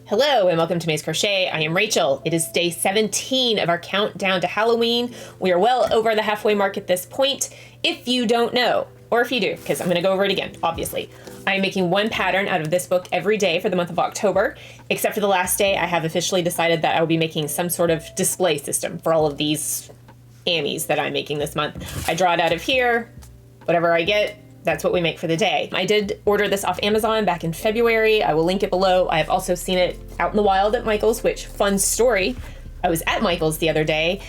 Hello and welcome to May's Crochet. I am Rachel. It is day 17 of our countdown to Halloween. We are well over the halfway mark at this point. If you don't know, or if you do, because I'm going to go over it again, obviously. I am making one pattern out of this book every day for the month of October, except for the last day. I have officially decided that I will be making some sort of display system for all of these Ammies that I'm making this month. I draw it out of here, whatever I get, that's what we make for the day. I did order this off Amazon back in February. I will link it below. I have also seen it out in the wild at Michael's, which, fun story, I was at Michael's the other day,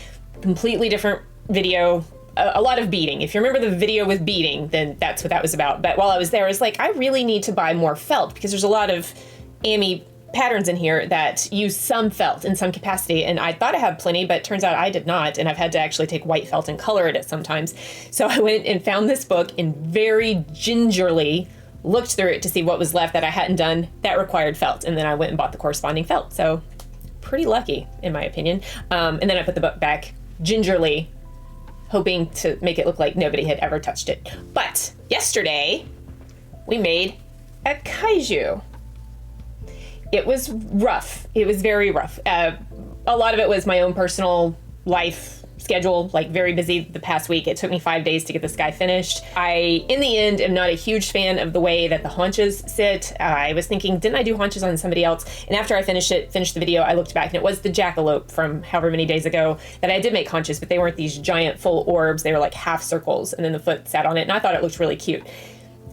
completely different video, a lot of beading. If you remember the video with beading, then that's what that was about. But while I was there, I was like, I really need to buy more felt because there's a lot of Ammy patterns in here that use some felt in some capacity, and I thought I had plenty, but it turns out I did not, and I've had to actually take white felt and color it sometimes. So I went and found this book and very gingerly looked through it to see what was left that I hadn't done that required felt, and then I went and bought the corresponding felt. So pretty lucky, in my opinion. And then I put the book back gingerly, hoping to make it look like nobody had ever touched it. But yesterday, we made a kaiju. It was rough. It was very rough. A lot of it was my own personal life schedule, like very busy the past week. It took me 5 days to get this guy finished. I, in the end, am not a huge fan of the way that the haunches sit. I was thinking, didn't I do haunches on somebody else? And after I finished the video, I looked back and it was the jackalope from however many days ago that I did make haunches, but they weren't these giant full orbs. They were like half circles and then the foot sat on it. And I thought it looked really cute.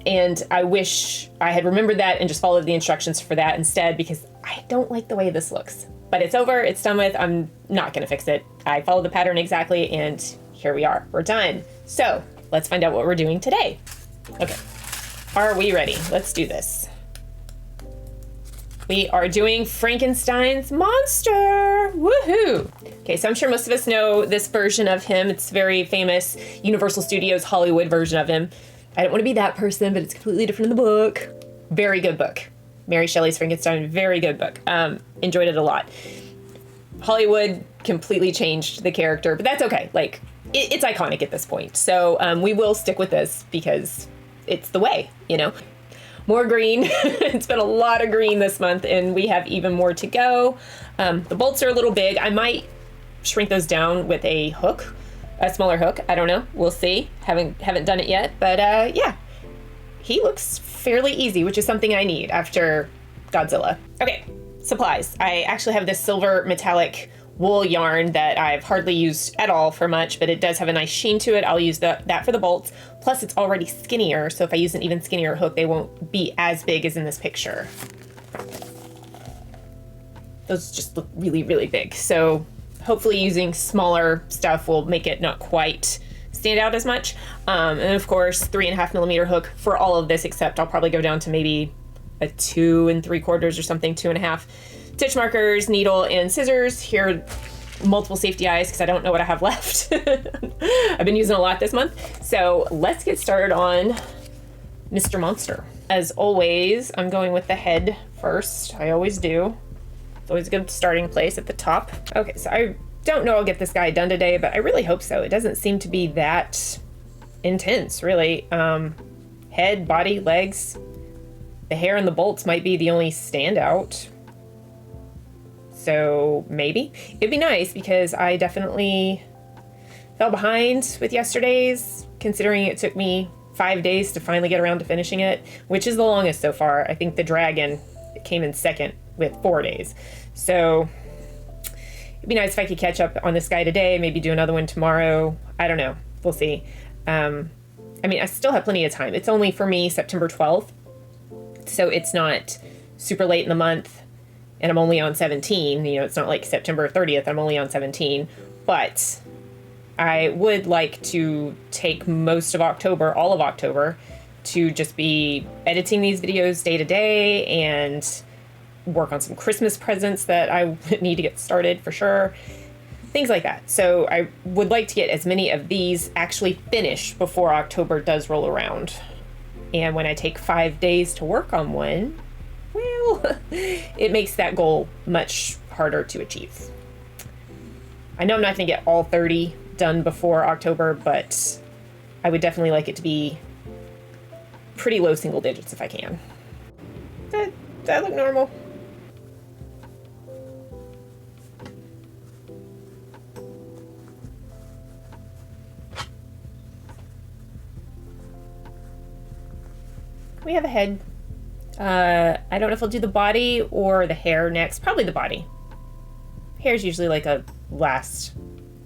And I wish I had remembered that and just followed the instructions for that instead, because I don't like the way this looks. But it's over, it's done with, I'm not gonna fix it. I followed the pattern exactly, and here we are, we're done. So let's find out what we're doing today. Okay, are we ready? Let's do this. We are doing Frankenstein's monster, woohoo! Okay, so I'm sure most of us know this version of him. It's very famous, Universal Studios Hollywood version of him. I don't want to be that person, but it's completely different in the book. Very good book. Mary Shelley's Frankenstein, very good book. Enjoyed it a lot. Hollywood completely changed the character, but that's okay. Like, it's iconic at this point. So we will stick with this because it's the way, you know? More green. It's been a lot of green this month, and we have even more to go. The bolts are a little big. I might shrink those down with a hook. A smaller hook, I don't know, we'll see. Haven't done it yet, but yeah. He looks fairly easy, which is something I need after Godzilla. Okay, supplies. I actually have this silver metallic wool yarn that I've hardly used at all for much, but it does have a nice sheen to it. I'll use that for the bolts. Plus it's already skinnier, so if I use an even skinnier hook, they won't be as big as in this picture. Those just look really, really big. So hopefully using smaller stuff will make it not quite stand out as much. And of course, 3.5 millimeter hook for all of this, except I'll probably go down to maybe a 2 3/4 or something, 2.5. Stitch markers, needle, and scissors. Here are multiple safety eyes because I don't know what I have left. I've been using a lot this month. So let's get started on Mr. Monster. As always, I'm going with the head first. I always do. Always a good starting place at the top. Okay, so I don't know I'll get this guy done today, but I really hope so. It doesn't seem to be that intense, really. Head, body, legs. The hair and the bolts might be the only standout. So maybe. It'd be nice because I definitely fell behind with yesterday's, considering it took me 5 days to finally get around to finishing it, which is the longest so far. I think the dragon came in second with 4 days. So it'd be nice if I could catch up on this guy today, maybe do another one tomorrow. I don't know. We'll see. I mean, I still have plenty of time. It's only for me September 12th. So it's not super late in the month and I'm only on 17. You know, it's not like September 30th. I'm only on 17. But I would like to take most of October, all of October, to just be editing these videos day to day and work on some Christmas presents that I need to get started for sure. Things like that. So I would like to get as many of these actually finished before October does roll around. And when I take 5 days to work on one, well, it makes that goal much harder to achieve. I know I'm not going to get all 30 done before October, but I would definitely like it to be pretty low single digits if I can. That look normal? we have a head. I don't know if I'll do the body or the hair next. Probably the body. Hair's usually like a last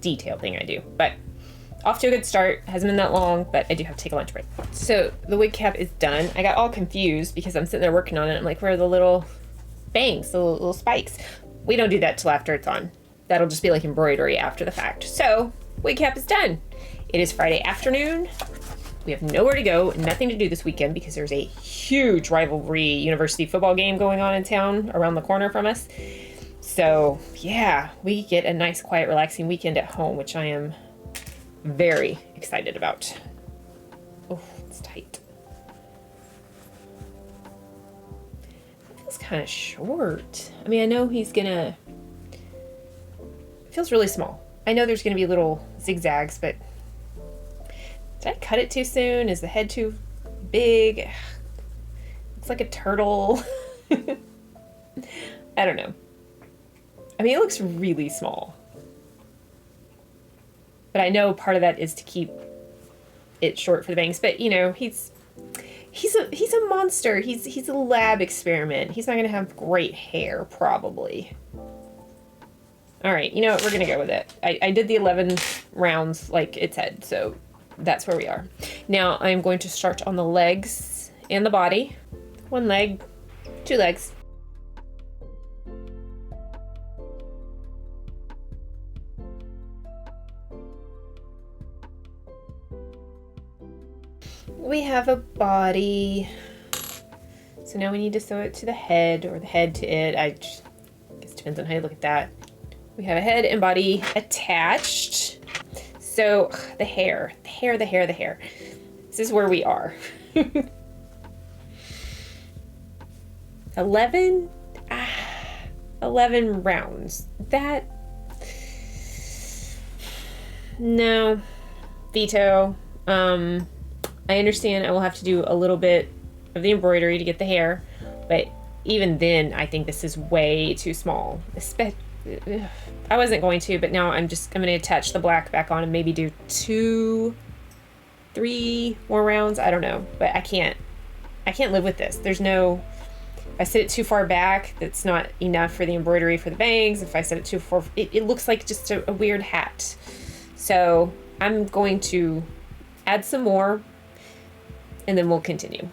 detail thing I do, but off to a good start. Hasn't been that long, but I do have to take a lunch break. So the wig cap is done. I got all confused because I'm sitting there working on it. I'm like, where are the little bangs, the little spikes? We don't do that till after it's on. That'll just be like embroidery after the fact. So wig cap is done. It is Friday afternoon. We have nowhere to go, nothing to do this weekend because there's a huge rivalry university football game going on in town around the corner from us. So yeah, we get a nice, quiet, relaxing weekend at home, which I am very excited about. Oh, it's tight. It feels kind of short. I mean, I know he's gonna, it feels really small. I know there's gonna be little zigzags, but did I cut it too soon? Is the head too big? Looks like a turtle. I don't know. I mean, it looks really small. But I know part of that is to keep it short for the bangs. But you know, he's a monster. He's a lab experiment. He's not gonna have great hair, probably. All right, you know what? We're gonna go with it. I did the 11 rounds like it said, so that's where we are. Now I'm going to start on the legs and the body. One leg, two legs. We have a body. So now we need to sew it to the head or the head to it. I guess it depends on how you look at that. We have a head and body attached. So the hair. This is where we are. 11 rounds. That, no, veto. I understand I will have to do a little bit of the embroidery to get the hair, but even then I think this is way too small. I wasn't going to, but now I'm going to attach the black back on and maybe do 2-3 more rounds. I don't know, but I can't live with this. There's no, if I set it too far back, that's not enough for the embroidery for the bangs. If I set it too far, it looks like just a weird hat. So I'm going to add some more and then we'll continue.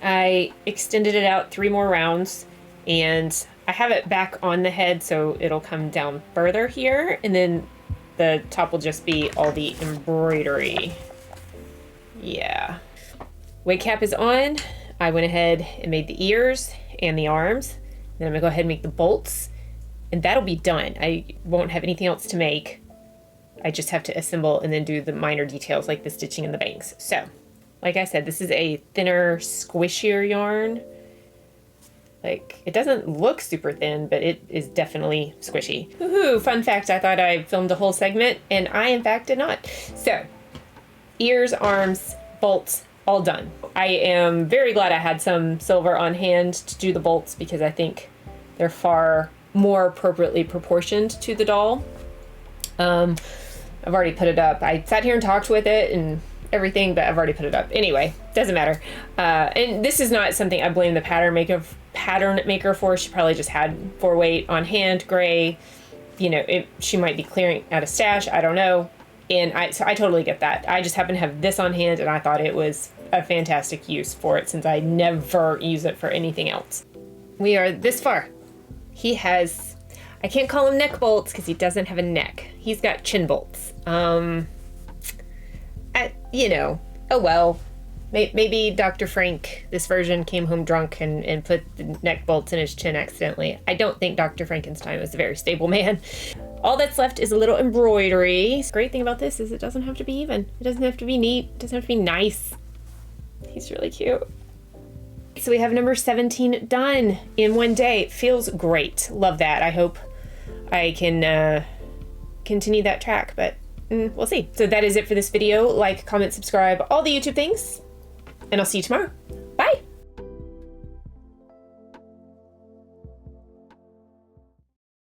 I extended it out 3 more rounds and I have it back on the head so it'll come down further here, and then the top will just be all the embroidery. Yeah. Wig cap is on. I went ahead and made the ears and the arms. Then I'm gonna go ahead and make the bolts, and that'll be done. I won't have anything else to make. I just have to assemble and then do the minor details like the stitching and the bangs. So, like I said, this is a thinner, squishier yarn. Like, it doesn't look super thin, but it is definitely squishy. Woohoo! Fun fact, I thought I filmed a whole segment, and I, in fact, did not. So, ears, arms, bolts, all done. I am very glad I had some silver on hand to do the bolts because I think they're far more appropriately proportioned to the doll. I've already put it up. I sat here and talked with it and everything, but I've already put it up. Anyway, doesn't matter. And this is not something I blame the pattern maker for. She probably just had 4-weight on hand, gray. You know, she might be clearing out a stash. I don't know. And so I totally get that. I just happen to have this on hand, and I thought it was a fantastic use for it since I never use it for anything else. We are this far. He has, I can't call him neck bolts because he doesn't have a neck. He's got chin bolts. You know, oh well. Maybe Dr. Frank, this version, came home drunk and put the neck bolts in his chin accidentally. I don't think Dr. Frankenstein was a very stable man. All that's left is a little embroidery. The great thing about this is it doesn't have to be even. It doesn't have to be neat. It doesn't have to be nice. He's really cute. So we have number 17 done in one day. It feels great. Love that. I hope I can continue that track, but we'll see. So that is it for this video. Like, comment, subscribe, all the YouTube things, and I'll see you tomorrow.